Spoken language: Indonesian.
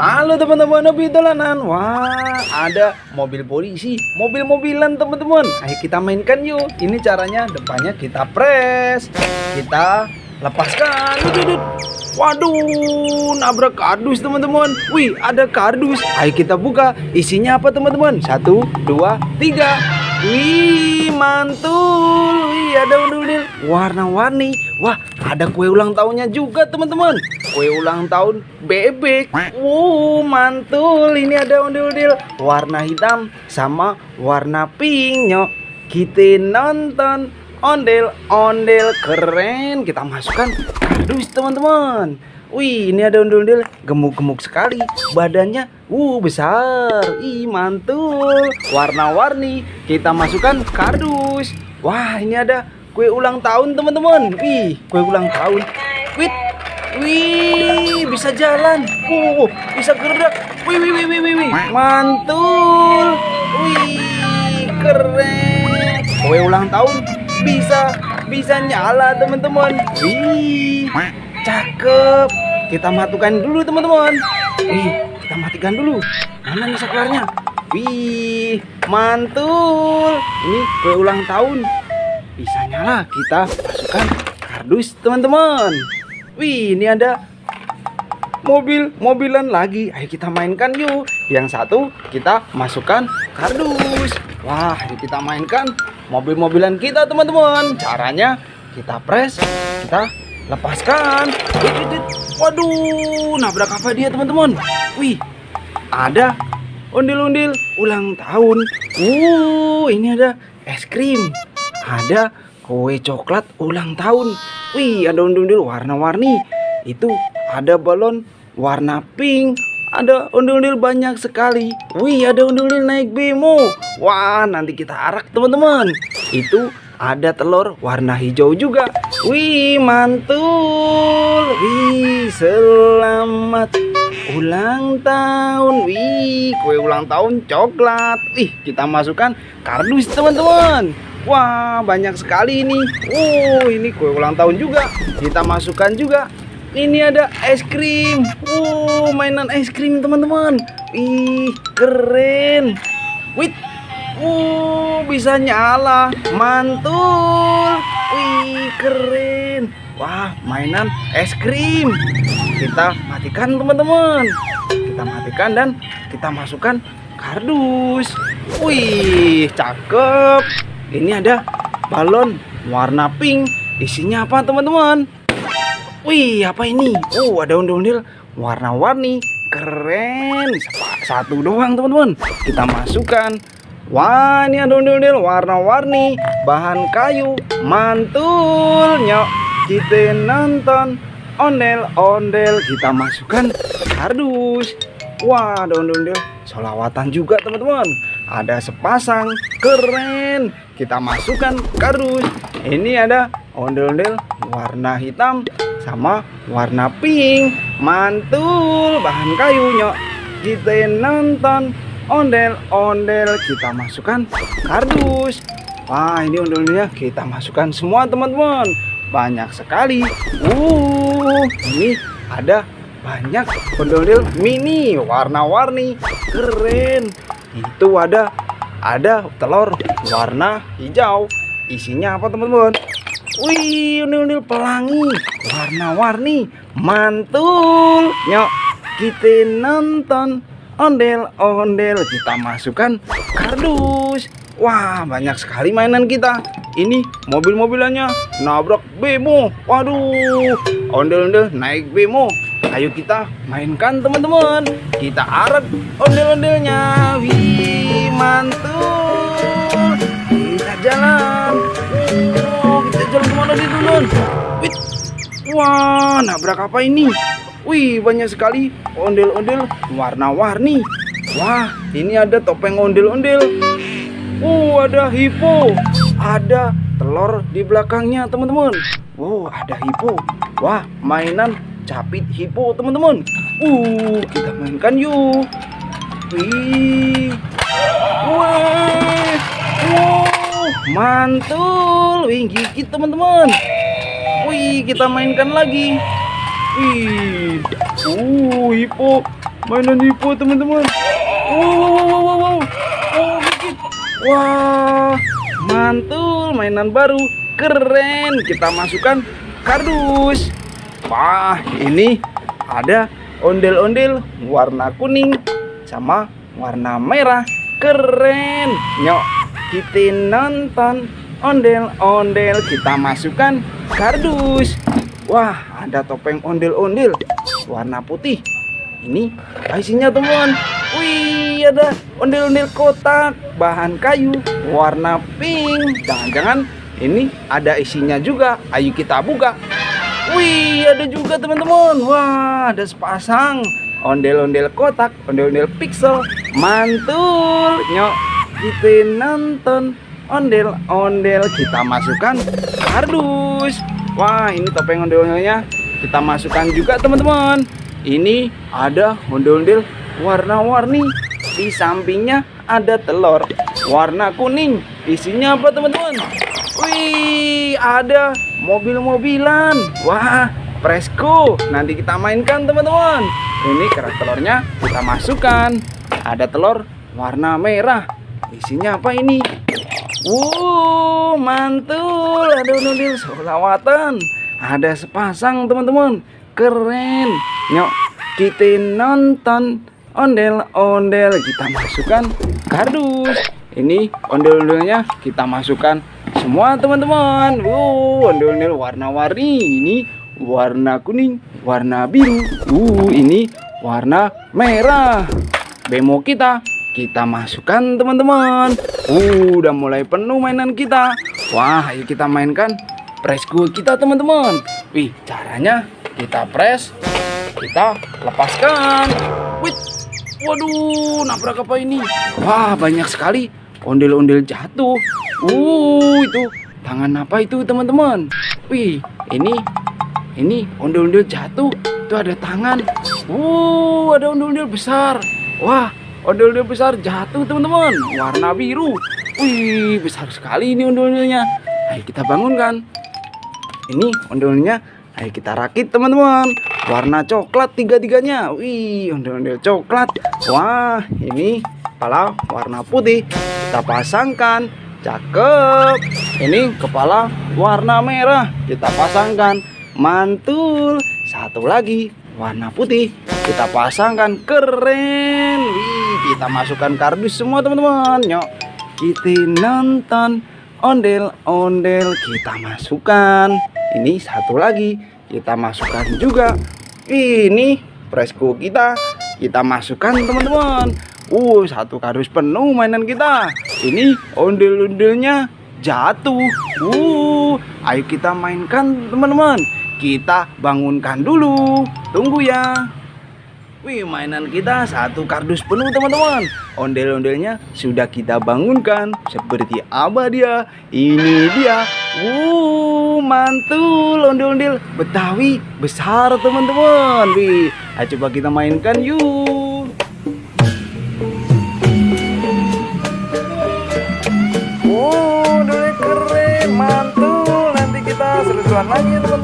Halo teman-teman, hobi dolanan. Wah, ada mobil polisi, mobil-mobilan teman-teman. Ayo kita mainkan yuk. Ini caranya, depannya kita press, kita lepaskan. Waduh, nabrak kardus teman-teman. Wih, ada kardus. Ayo kita buka. Isinya apa teman-teman? 1, 2, 3. Wih, mantul. Wih, ada undil-undil warna-warni. Wah, ada kue ulang tahunnya juga teman-teman. Kue ulang tahun bebek. Mantul. Ini ada undil-undil warna hitam sama warna pink. Nyok, kita nonton ondel-ondel keren. Kita masukkan kardus teman-teman. Wih, ini ada undil-undil gemuk-gemuk sekali. Badannya besar. Ih, mantul. Warna-warni. Kita masukkan kardus. Wah, ini ada kue ulang tahun teman-teman. Wih, kue ulang tahun. Wih, bisa jalan. Bisa gerak. Wih. Mantul. Wih, keren. Kue ulang tahun bisa nyala teman-teman. Wih, cakep. Kita matikan dulu teman-teman. Wih, kita matikan dulu. Mana nih saklarnya? Wih, mantul. Ini kue ulang tahun. Bisa nyala. Kita masukkan kardus teman-teman. Wih, ini ada mobilan lagi. Ayo kita mainkan yuk. Yang satu kita masukkan kardus. Wah, ini kita mainkan mobil-mobilan kita teman-teman. Caranya kita press, kita lepaskan. Waduh, nabrak apa dia teman-teman? Wih, ada ondel-ondel ulang tahun. Ini ada es krim. Ada kue coklat ulang tahun. Wih, ada ondel-ondel warna-warni. Itu ada balon warna pink. Ada ondel-ondel banyak sekali. Wih, ada ondel-ondel naik bemo. Wah, nanti kita arak teman-teman. Itu ada telur warna hijau juga. Wih, mantul. Wih, selamat ulang tahun. Wih, kue ulang tahun coklat. Wih, kita masukkan kardus teman-teman. Wah, banyak sekali ini. Ini kue ulang tahun juga. Kita masukkan juga. Ini ada es krim. Mainan es krim teman-teman. Ih, keren. Wih, bisa nyala. Mantul. Wih, keren. Wah, mainan es krim. Kita matikan teman-teman. Kita matikan dan kita masukkan kardus. Wih, cakep. Ini ada balon warna pink. Isinya apa teman-teman? Wih, apa ini? Ada ondel-ondel warna-warni. Keren. Satu doang teman-teman. Kita masukkan. Wah, ini ada ondel-ondel warna-warni. Bahan kayu. Mantul. Nyok, kita nonton ondel-ondel. Kita masukkan kardus. Wah, ada ondel-ondel solawatan juga teman-teman. Ada sepasang. Keren. Kita masukkan kardus. Ini ada ondel-ondel warna hitam sama warna pink. Mantul. Bahan kayu. Nyok, kita nonton ondel-ondel. Kita masukkan kardus. Wah, ini ondel-ondelnya kita masukkan semua teman-teman. Banyak sekali. Ini ada banyak ondel-ondel mini warna-warni. Keren. Itu ada telur warna hijau. Isinya apa teman-teman? Wih, ondel-ondel pelangi warna-warni. Mantul. Nyok, kita nonton ondel-ondel. Kita masukkan kardus. Wah, banyak sekali mainan kita. Ini mobil-mobilannya nabrak bemo. Waduh, ondel-ondel naik bemo. Ayo kita mainkan teman-teman. Kita arak ondel-ondelnya. Wih, mantul. Kita jalan. Kita jalan kemana nih teman? Wih, wah, nabrak apa ini? Wih, banyak sekali ondel-ondel warna-warni. Wah, ini ada topeng ondel-ondel. Ada hipo. Ada telur di belakangnya teman-teman. Ada hipo. Wah, mainan capit hipo teman-teman. Kita mainkan yuk. Wih. Mantul. Wih, gigit teman-teman. Wih, kita mainkan lagi. Wih. Hipo. mainan nipu teman-teman. Wow. Oh, dikit. Wah, mantul, mainan baru, keren. Kita masukkan kardus. Wah, ini ada ondel-ondel warna kuning sama warna merah, keren. Nyok, kita nonton ondel-ondel, kita masukkan kardus. Wah, ada topeng ondel-ondel warna putih. Ini apa isinya teman? Wih, ada ondel-ondel kotak bahan kayu warna pink. Jangan-jangan ini ada isinya juga. Ayo kita buka. Wih, ada juga teman-teman. Wah, ada sepasang ondel-ondel kotak, ondel-ondel pixel. Mantul. Nyok, kita nonton ondel-ondel, kita masukkan kardus. Wah, ini topeng ondel-ondelnya kita masukkan juga teman-teman. Ini ada ondel-ondel warna-warni. Di sampingnya ada telur warna kuning. Isinya apa teman-teman? Wih, ada mobil-mobilan. Wah, Presko. Nanti kita mainkan teman-teman. Ini kerak telurnya kita masukkan. Ada telur warna merah. Isinya apa ini? Wow, mantul. Ada ondel solawatan. Ada sepasang teman-teman. Keren. Nyok, kita nonton ondel-ondel, kita masukkan kardus. Ini ondel-ondelnya kita masukkan semua teman-teman. Ondel-ondel warna-warni. Ini warna kuning, warna biru. Ini warna merah. Bemo kita masukkan teman-teman. Udah mulai penuh mainan kita. Wah, ayo kita mainkan Presko kita teman-teman. Wih, caranya kita press, kita lepaskan. Wih, waduh, nabrak apa ini? Wah, banyak sekali ondel-ondel jatuh. Itu tangan apa itu teman-teman? Wih, ini ondel-ondel jatuh. Itu ada tangan. Ada ondel-ondel besar. Wah, ondel-ondel besar jatuh teman-teman. Warna biru. Wih, besar sekali ini ondel-ondelnya. Ayo kita bangunkan. Ini ondel-ondelnya. Ayo kita rakit teman-teman. Warna coklat tiga-tiganya. Wih, ondel-ondel coklat. Wah, ini kepala warna putih. Kita pasangkan. Cakep. Ini kepala warna merah. Kita pasangkan. Mantul. Satu lagi warna putih. Kita pasangkan. Keren. Wih, kita masukkan kardus semua teman-teman. Yuk, kita nonton ondel-ondel, kita masukkan. Ini satu lagi kita masukkan juga. Ini Presko kita masukkan teman-teman. Satu kardus penuh mainan kita. Ini ondel-ondelnya jatuh. Ayo kita mainkan teman-teman. Kita bangunkan dulu. Tunggu ya. Wih, mainan kita satu kardus penuh teman-teman. Ondel-ondelnya sudah kita bangunkan. Seperti apa dia? Ini dia. Mantul, ondel-ondel Betawi besar teman-teman. Wih, ayo coba kita mainkan yuk. Ondel keren, mantul. Nanti kita seru-seruan lagi teman-teman.